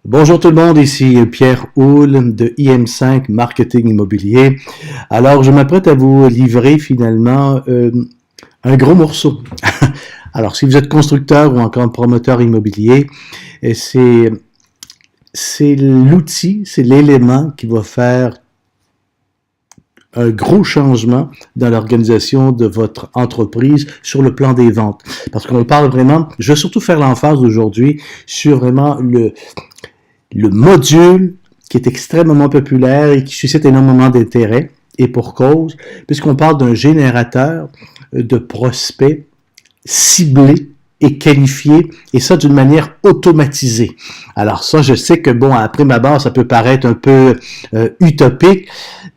Bonjour tout le monde, ici Pierre Houle de IM5 Marketing Immobilier. Alors, je m'apprête à vous livrer finalement un gros morceau. Alors, si vous êtes constructeur ou encore promoteur immobilier, c'est l'outil, c'est l'élément qui va faire un gros changement dans l'organisation de votre entreprise sur le plan des ventes. Parce qu'on parle vraiment, je vais surtout faire l'emphase aujourd'hui sur vraiment le module qui est extrêmement populaire et qui suscite énormément d'intérêt, et pour cause, puisqu'on parle d'un générateur de prospects ciblés et qualifiés, et ça d'une manière automatisée. Alors ça, je sais que, bon, après ma barre, ça peut paraître un peu utopique,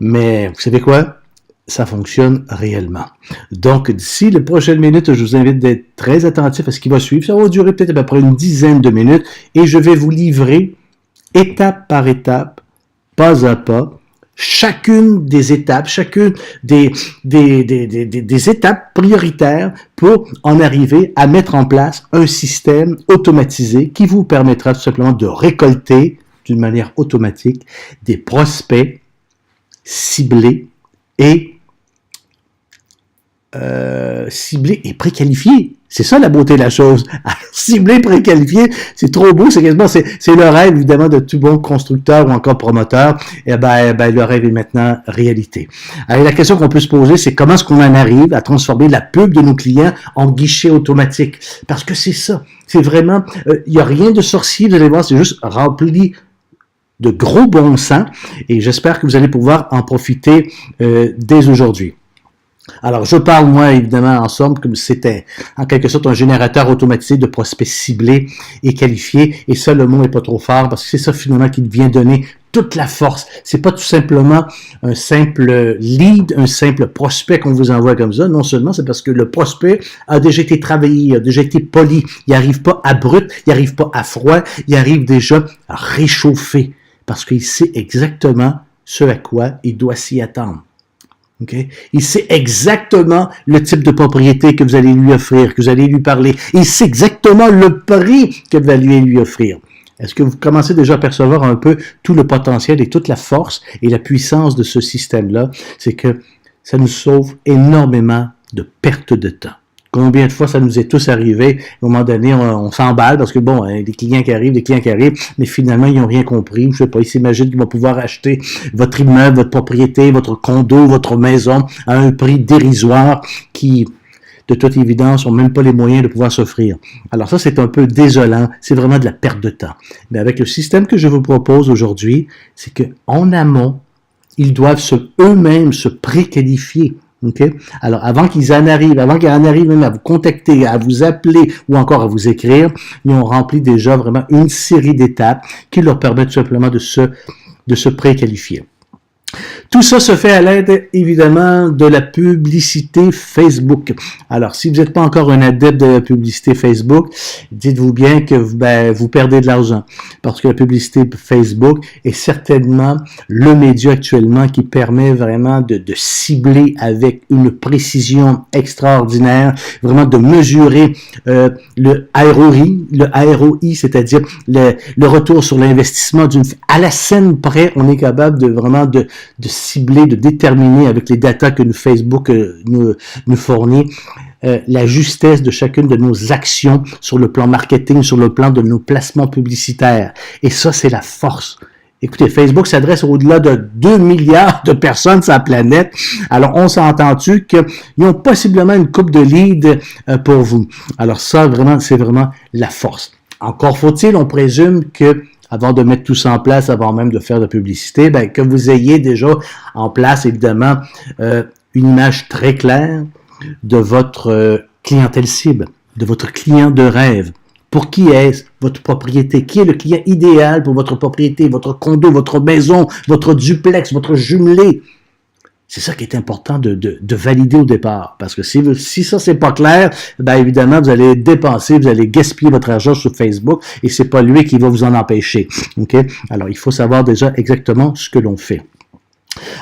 mais vous savez quoi? Ça fonctionne réellement. Donc, d'ici les prochaines minutes, je vous invite d'être très attentif à ce qui va suivre. Ça va durer peut-être à peu près une dizaine de minutes, et je vais vous livrer étape par étape, pas à pas, chacune des étapes, chacune des étapes prioritaires pour en arriver à mettre en place un système automatisé qui vous permettra tout simplement de récolter d'une manière automatique des prospects ciblés et préqualifiés. C'est ça la beauté de la chose. Ciblé, préqualifié, c'est trop beau, c'est le rêve évidemment de tout bon constructeur ou encore promoteur. Et le rêve est maintenant réalité. Alors la question qu'on peut se poser, c'est comment est-ce qu'on en arrive à transformer la pub de nos clients en guichet automatique? Parce que c'est ça. C'est vraiment, il n'y a rien de sorcier, vous allez voir, c'est juste rempli de gros bon sens. Et j'espère que vous allez pouvoir en profiter dès aujourd'hui. Alors, je parle, moi, évidemment, en somme, comme c'était en quelque sorte un générateur automatisé de prospects ciblés et qualifiés. Et ça, le mot n'est pas trop fort parce que c'est ça, finalement, qui vient donner toute la force. C'est pas tout simplement un simple lead, un simple prospect qu'on vous envoie comme ça. Non seulement, c'est parce que le prospect a déjà été travaillé, a déjà été poli. Il arrive pas à brut, il arrive pas à froid, il arrive déjà à réchauffer parce qu'il sait exactement ce à quoi il doit s'y attendre. Okay? Il sait exactement le type de propriété que vous allez lui offrir, que vous allez lui parler. Il sait exactement le prix que vous allez lui offrir. Est-ce que vous commencez déjà à percevoir un peu tout le potentiel et toute la force et la puissance de ce système-là? C'est que ça nous sauve énormément de pertes de temps. Combien de fois ça nous est tous arrivé, à un moment donné, on s'emballe parce que bon, des clients qui arrivent, mais finalement, ils n'ont rien compris. Je sais pas, ils s'imaginent qu'ils vont pouvoir acheter votre immeuble, votre propriété, votre condo, votre maison à un prix dérisoire qui, de toute évidence, n'ont même pas les moyens de pouvoir s'offrir. Alors ça, c'est un peu désolant. C'est vraiment de la perte de temps. Mais avec le système que je vous propose aujourd'hui, c'est que en amont, ils doivent eux-mêmes se préqualifier. Okay? Alors, avant qu'ils en arrivent même à vous contacter, à vous appeler ou encore à vous écrire, ils ont rempli déjà vraiment une série d'étapes qui leur permettent tout simplement de se préqualifier. Tout ça se fait à l'aide, évidemment, de la publicité Facebook. Alors, si vous n'êtes pas encore un adepte de la publicité Facebook, dites-vous bien que vous perdez de l'argent. Parce que la publicité Facebook est certainement le média actuellement qui permet vraiment de cibler avec une précision extraordinaire, vraiment de mesurer le ROI, c'est-à-dire le retour sur l'investissement à la scène près, on est capable de vraiment de cibler, de déterminer avec les datas que Facebook nous fournit la justesse de chacune de nos actions sur le plan marketing, sur le plan de nos placements publicitaires. Et ça, c'est la force. Écoutez, Facebook s'adresse au-delà de 2 milliards de personnes sur la planète. Alors, on s'entend-tu qu'ils ont possiblement une coupe de leads pour vous. Alors ça, vraiment, c'est vraiment la force. Encore faut-il, on présume que avant de mettre tout ça en place, avant même de faire de la publicité, que vous ayez déjà en place, évidemment, une image très claire de votre clientèle cible, de votre client de rêve. Pour qui est votre propriété? Qui est le client idéal pour votre propriété, votre condo, votre maison, votre duplex, votre jumelé? C'est ça qui est important de valider au départ. Parce que si ça, c'est pas clair, évidemment, vous allez dépenser, vous allez gaspiller votre argent sur Facebook et c'est pas lui qui va vous en empêcher. OK? Alors, il faut savoir déjà exactement ce que l'on fait.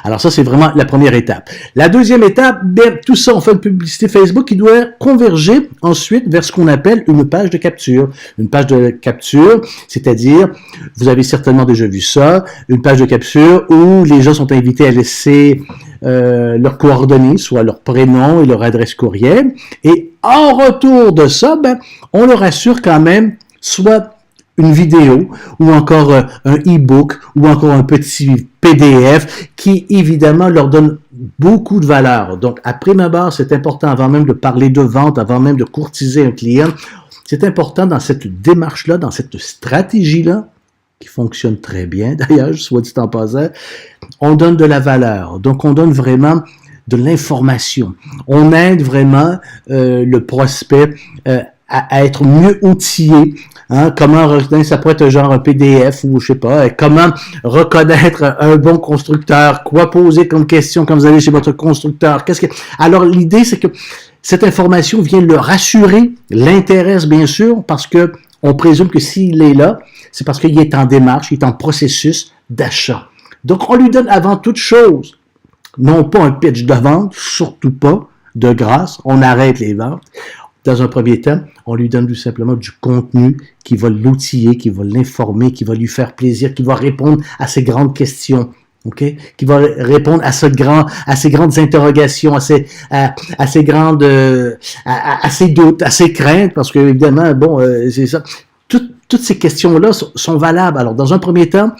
Alors ça, c'est vraiment la première étape. La deuxième étape, bien, tout ça, on fait une publicité Facebook qui doit converger ensuite vers ce qu'on appelle une page de capture. Une page de capture, c'est-à-dire, vous avez certainement déjà vu ça, une page de capture où les gens sont invités à laisser leurs coordonnées, soit leur prénom et leur adresse courriel. Et en retour de ça, ben, on leur assure quand même soit une vidéo ou encore un e-book ou encore un petit PDF qui évidemment leur donne beaucoup de valeur. Donc, à prime abord, c'est important avant même de parler de vente, avant même de courtiser un client, c'est important dans cette démarche-là, dans cette stratégie-là, qui fonctionne très bien d'ailleurs, soit dit en passant, on donne de la valeur. Donc, on donne vraiment de l'information. On aide vraiment le prospect à être mieux outillé. Hein, comment reconnaître, ça pourrait être genre un PDF ou je sais pas, comment reconnaître un bon constructeur, quoi poser comme question quand vous allez chez votre constructeur, alors l'idée c'est que cette information vient le rassurer, l'intéresse bien sûr, parce que on présume que s'il est là, c'est parce qu'il est en démarche, il est en processus d'achat. Donc on lui donne avant toute chose, non pas un pitch de vente, surtout pas, de grâce, on arrête les ventes. Dans un premier temps, on lui donne tout simplement du contenu qui va l'outiller, qui va l'informer, qui va lui faire plaisir, qui va répondre à ses grandes questions, ok? Qui va répondre à ces grandes interrogations, à ces doutes, à ces craintes, parce que évidemment, bon, c'est ça. Toutes ces questions-là sont valables. Alors, dans un premier temps,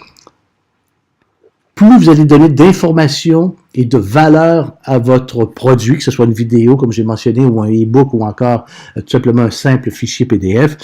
plus vous allez donner d'informations et de valeur à votre produit, que ce soit une vidéo, comme j'ai mentionné, ou un e-book, ou encore tout simplement un simple fichier PDF,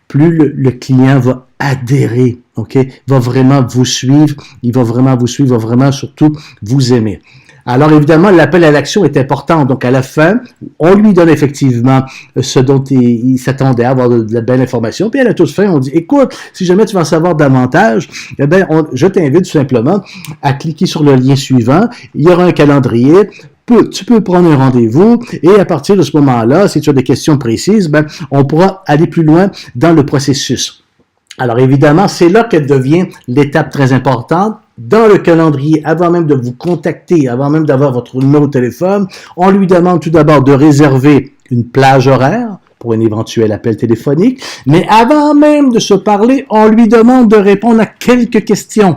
plus le client va adhérer, ok, va vraiment vous suivre, il va vraiment vous suivre, va vraiment surtout vous aimer. Alors évidemment, l'appel à l'action est important. Donc à la fin, on lui donne effectivement ce dont il s'attendait à avoir de la belle information. Puis à la toute fin, on dit, écoute, si jamais tu veux en savoir davantage, eh bien, je t'invite tout simplement à cliquer sur le lien suivant. Il y aura un calendrier. Tu peux prendre un rendez-vous et à partir de ce moment-là, si tu as des questions précises, ben, on pourra aller plus loin dans le processus. Alors évidemment, c'est là qu'elle devient l'étape très importante. Dans le calendrier, avant même de vous contacter, avant même d'avoir votre numéro de téléphone, on lui demande tout d'abord de réserver une plage horaire pour un éventuel appel téléphonique. Mais avant même de se parler, on lui demande de répondre à quelques questions.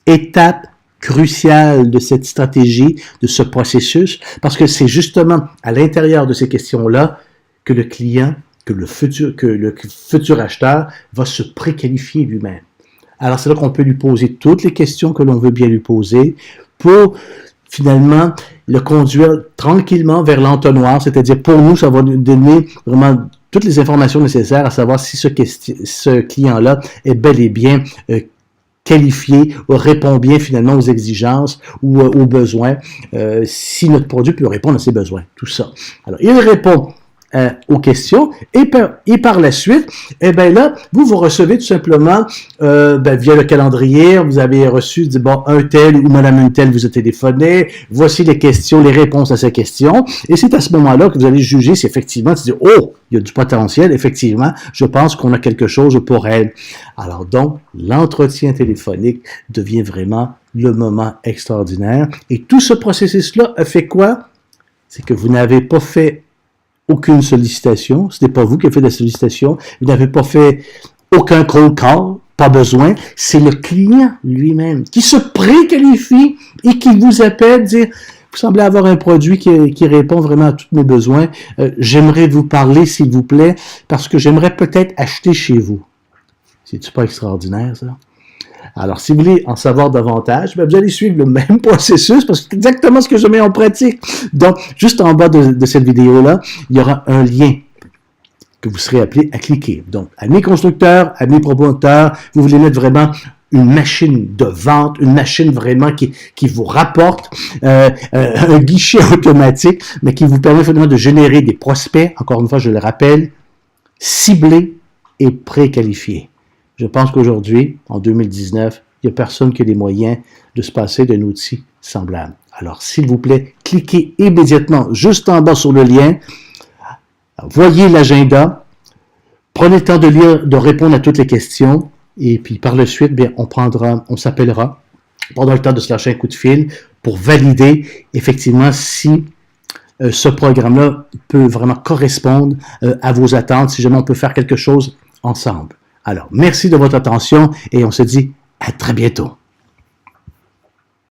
Étape cruciale de cette stratégie, de ce processus, parce que c'est justement à l'intérieur de ces questions-là que le client, que le futur acheteur va se préqualifier lui-même. Alors, c'est là qu'on peut lui poser toutes les questions que l'on veut bien lui poser pour, finalement, le conduire tranquillement vers l'entonnoir. C'est-à-dire, pour nous, ça va nous donner vraiment toutes les informations nécessaires à savoir si ce client-là est bel et bien qualifié, répond bien finalement aux exigences ou aux besoins, si notre produit peut répondre à ses besoins, tout ça. Alors, il répond aux questions et par la suite, eh ben là, vous recevez tout simplement via le calendrier, vous avez reçu, bon, un tel ou madame une telle vous a téléphoné, voici les questions, les réponses à ces questions, et c'est à ce moment-là que vous allez juger si effectivement, tu dis, oh, il y a du potentiel, effectivement, je pense qu'on a quelque chose pour elle. Alors donc, l'entretien téléphonique devient vraiment le moment extraordinaire, et tout ce processus-là a fait quoi? C'est que vous n'avez pas fait aucune sollicitation, ce n'est pas vous qui avez fait la sollicitation, vous n'avez pas fait aucun cold call, pas besoin, c'est le client lui-même qui se préqualifie et qui vous appelle, dire, vous semblez avoir un produit qui répond vraiment à tous mes besoins, j'aimerais vous parler s'il vous plaît, parce que j'aimerais peut-être acheter chez vous. C'est-tu pas extraordinaire ça? Alors, si vous voulez en savoir davantage, ben vous allez suivre le même processus parce que c'est exactement ce que je mets en pratique. Donc, juste en bas de cette vidéo-là, il y aura un lien que vous serez appelé à cliquer. Donc, amis constructeurs, amis promoteurs, vous voulez mettre vraiment une machine de vente, une machine vraiment qui vous rapporte un guichet automatique, mais qui vous permet finalement de générer des prospects, encore une fois, je le rappelle, ciblés et préqualifiés. Je pense qu'aujourd'hui, en 2019, il n'y a personne qui a les moyens de se passer d'un outil semblable. Alors, s'il vous plaît, cliquez immédiatement juste en bas sur le lien, voyez l'agenda, prenez le temps de lire, de répondre à toutes les questions, et puis par la suite, bien, on s'appellera, Prenons le temps de se lâcher un coup de fil pour valider effectivement si ce programme-là peut vraiment correspondre à vos attentes, si jamais on peut faire quelque chose ensemble. Alors, merci de votre attention et on se dit à très bientôt.